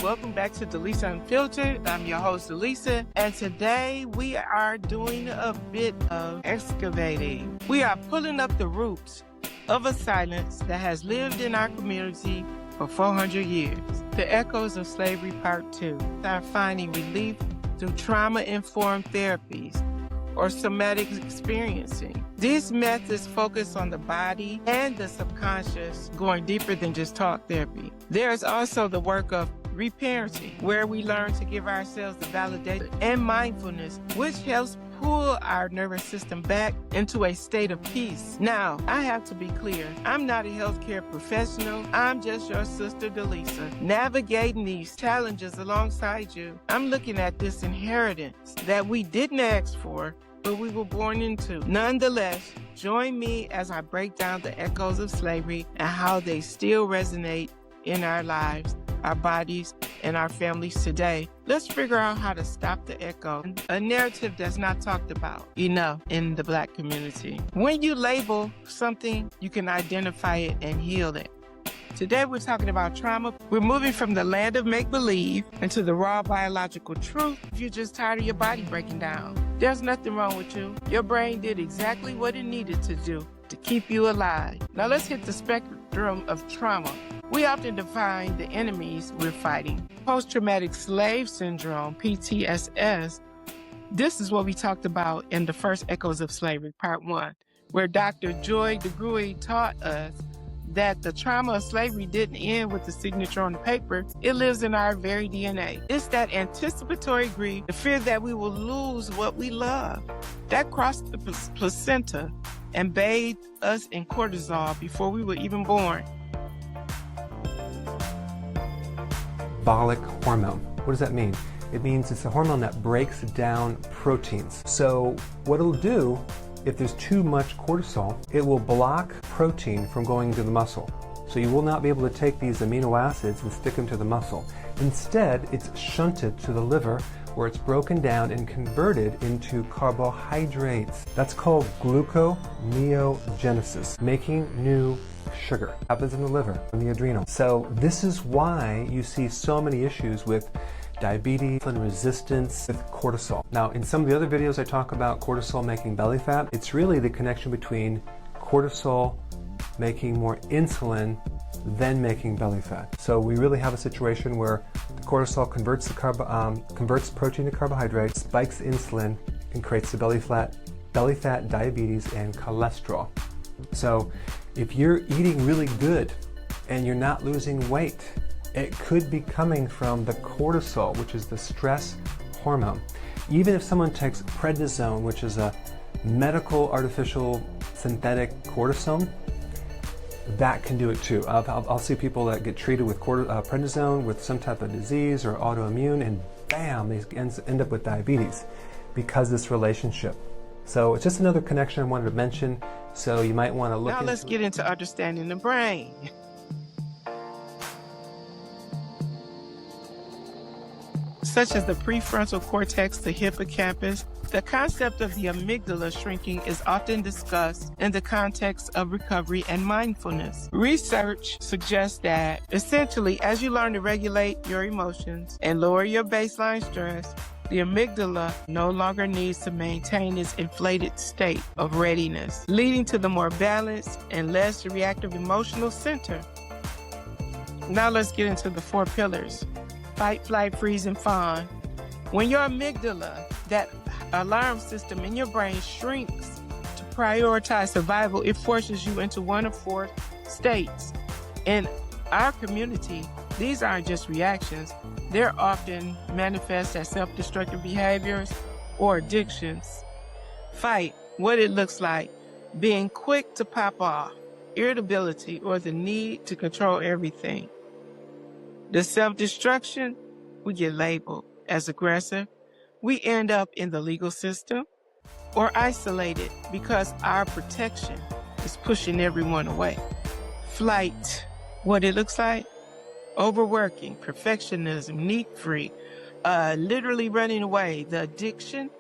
welcome back to Delisa Unfiltered. I'm your host, Delisa, and today we are doing a bit of excavating. We are pulling up the roots of a silence that has lived in our community for 400 years. The Echoes of Slavery Part 2 are finding relief through trauma-informed therapies or somatic experiencing. These methods focus on the body and the subconscious, going deeper than just talk therapy. There is also the work of reparenting, where we learn to give ourselves the validation and mindfulness, which helps pull our nervous system back into a state of peace. Now, I have to be clear, I'm not a healthcare professional. I'm just your sister, Delisa, navigating these challenges alongside you. I'm looking at this inheritance that we didn't ask for, but we were born into. Nonetheless, join me as I break down the echoes of slavery and how they still resonate in our lives, our bodies, and our families today. Let's figure out how to stop the echo, a narrative that's not talked about enough in the Black community. When you label something, you can identify it and heal it. Today we're talking about trauma. We're moving from the land of make-believe into the raw biological truth. If you're just tired of your body breaking down, there's nothing wrong with you. Your brain did exactly what it needed to do to keep you alive. Now let's hit the spectrum of trauma. We often define the enemies we're fighting. Post-traumatic slave syndrome, PTSS. This is what we talked about in the first Echoes of Slavery, Part 1, where Dr. Joy DeGruy taught us that the trauma of slavery didn't end with the signature on the paper. It lives in our very DNA. It's that anticipatory grief, the fear that we will lose what we love, that crossed the placenta and bathed us in cortisol before we were even born. Metabolic hormone. What does that mean? It means it's a hormone that breaks down proteins. So what it'll do, if there's too much cortisol, it will block protein from going into the muscle. So you will not be able to take these amino acids and stick them to the muscle. Instead, it's shunted to the liver, where it's broken down and converted into carbohydrates. That's called gluconeogenesis, making new sugar. It happens in the liver and the adrenal. So this is why you see so many issues with diabetes and resistance with cortisol. Now, in some of the other videos I talk about cortisol making belly fat. It's really the connection between cortisol making more insulin than making belly fat. So we really have a situation where the cortisol converts protein to carbohydrates, spikes insulin, and creates the belly fat, diabetes, and cholesterol. So if you're eating really good and you're not losing weight, it could be coming from the cortisol, which is the stress hormone. Even if someone takes prednisone, which is a medical artificial synthetic cortisone, that can do it too. I'll see people that get treated with prednisone with some type of disease or autoimmune, and bam, they end up with diabetes because of this relationship. So it's just another connection I wanted to mention. So you might want to look. Now let's get into understanding the brain. Such as the prefrontal cortex, the hippocampus. The concept of the amygdala shrinking is often discussed in the context of recovery and mindfulness. Research suggests that essentially, as you learn to regulate your emotions and lower your baseline stress, the amygdala no longer needs to maintain its inflated state of readiness, leading to the more balanced and less reactive emotional center. Now let's get into the 4 pillars. Fight, flight, freeze, and fawn. When your amygdala, that alarm system in your brain, shrinks to prioritize survival, it forces you into one of 4 states. In our community, these aren't just reactions. They're often manifest as self-destructive behaviors or addictions. Fight, what it looks like, being quick to pop off, irritability, or the need to control everything. The self-destruction, we get labeled as aggressive. We end up in the legal system or isolated because our protection is pushing everyone away. Flight, what it looks like, overworking, perfectionism, need-free, literally running away. The addiction,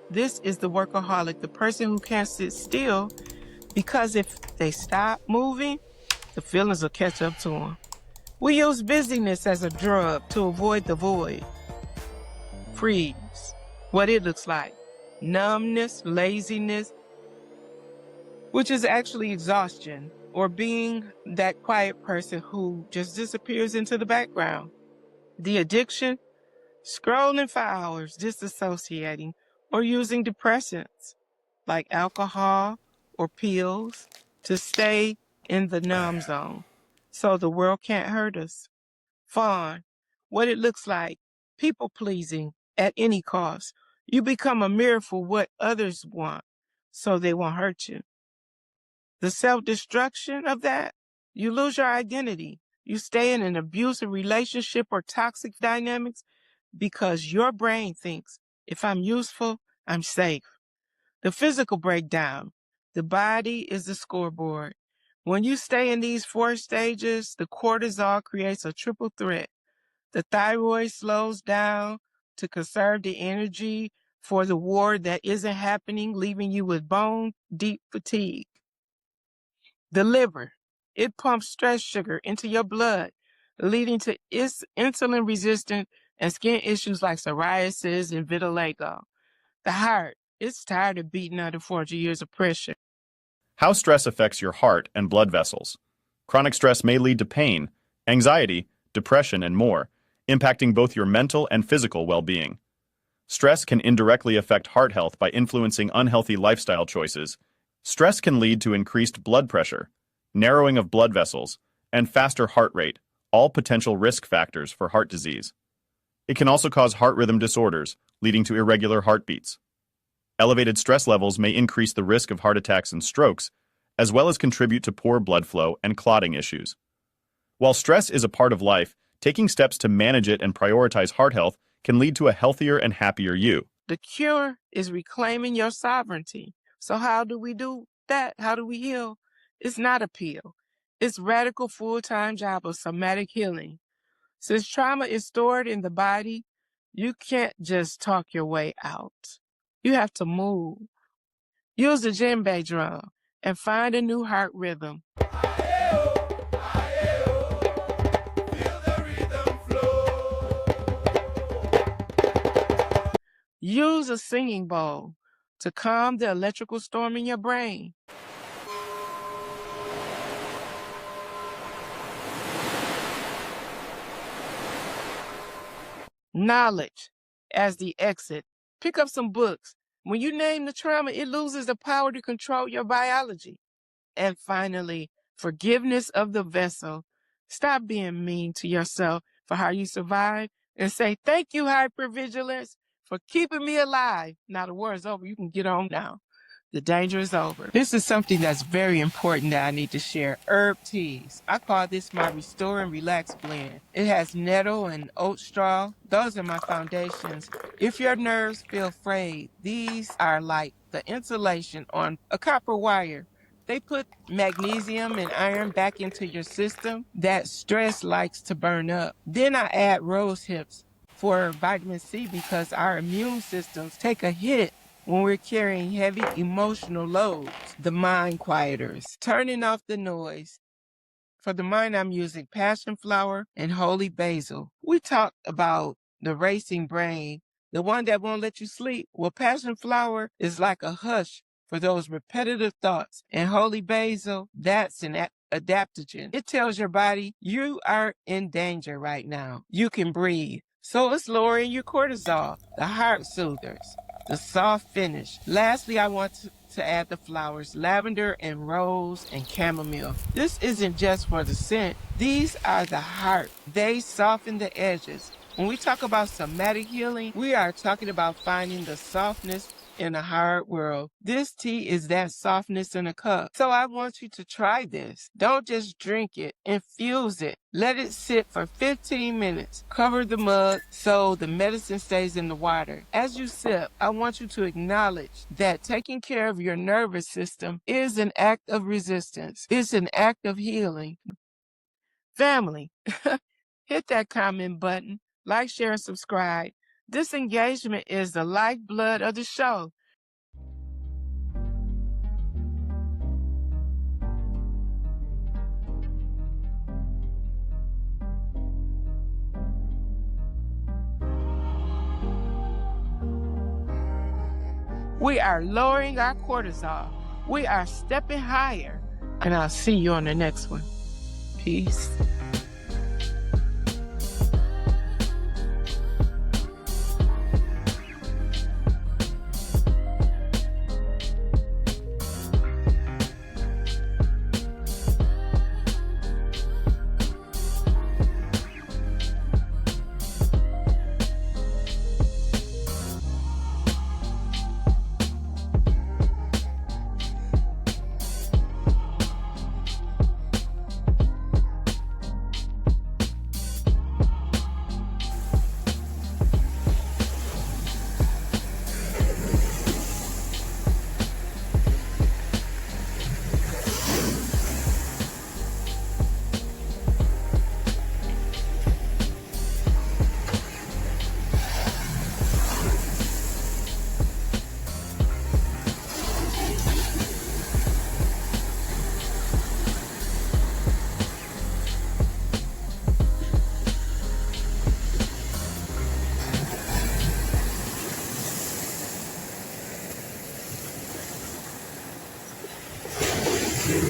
this is the workaholic, the person who can't sit still, because if they stop moving, the feelings will catch up to them. We use busyness as a drug to avoid the void. Freeze, what it looks like. Numbness, laziness, which is actually exhaustion, or being that quiet person who just disappears into the background. The addiction, scrolling for hours, disassociating, or using depressants like alcohol or pills to stay in the numb zone so the world can't hurt us. Fawn, what it looks like, people pleasing at any cost. You become a mirror for what others want so they won't hurt you. The self-destruction of that, you lose your identity. You stay in an abusive relationship or toxic dynamics because your brain thinks, if I'm useful, I'm safe. The physical breakdown, the body is the scoreboard. When you stay in these 4 stages, the cortisol creates a triple threat. The thyroid slows down to conserve the energy for the war that isn't happening, leaving you with bone deep fatigue. The liver, it pumps stress sugar into your blood, leading to insulin resistant and skin issues like psoriasis and vitiligo. The heart, it's tired of beating under 40 years of pressure. How stress affects your heart and blood vessels. Chronic stress may lead to pain, anxiety, depression, and more, impacting both your mental and physical well-being. Stress can indirectly affect heart health by influencing unhealthy lifestyle choices. Stress can lead to increased blood pressure, narrowing of blood vessels, and faster heart rate, all potential risk factors for heart disease. It can also cause heart rhythm disorders, leading to irregular heartbeats. Elevated stress levels may increase the risk of heart attacks and strokes, as well as contribute to poor blood flow and clotting issues. While stress is a part of life, taking steps to manage it and prioritize heart health can lead to a healthier and happier you. The cure is reclaiming your sovereignty. So how do we do that? How do we heal? It's not a pill. It's radical full-time job of somatic healing. Since trauma is stored in the body, you can't just talk your way out. You have to move. Use the djembe drum and find a new heart rhythm. Use a singing bowl to calm the electrical storm in your brain. Knowledge as the exit. Pick up some books. When you name the trauma, it loses the power to control your biology. And finally, forgiveness of the vessel. Stop being mean to yourself for how you survived and say, thank you, hypervigilance, for keeping me alive. Now the war is over. You can get on now. The danger is over. This is something that's very important that I need to share. Herb teas. I call this my Restore and Relax blend. It has nettle and oat straw. Those are my foundations. If your nerves feel frayed, these are like the insulation on a copper wire. They put magnesium and iron back into your system that stress likes to burn up. Then I add rose hips for vitamin C because our immune systems take a hit when we're carrying heavy emotional loads. The mind quieters, turning off the noise. For the mind, I'm using passion flower and holy basil. We talked about the racing brain, the one that won't let you sleep. Well, passion flower is like a hush for those repetitive thoughts. And holy basil, that's an adaptogen. It tells your body you are in danger right now. You can breathe. So it's lowering your cortisol, the heart soothers, the soft finish. Lastly, I want to add the flowers, lavender and rose and chamomile. This isn't just for the scent. These are the heart. They soften the edges. When we talk about somatic healing, we are talking about finding the softness in a hard world. This tea is that softness in a cup. So I want you to try this. Don't just drink it. Infuse it. Let it sit for 15 minutes. Cover the mug so the medicine stays in the water. As you sip, I want you to acknowledge that taking care of your nervous system is an act of resistance. It's an act of healing. Family, hit that comment button. Like, share, and subscribe. This engagement is the lifeblood of the show. We are lowering our cortisol. We are stepping higher. And I'll see you on the next one. Peace.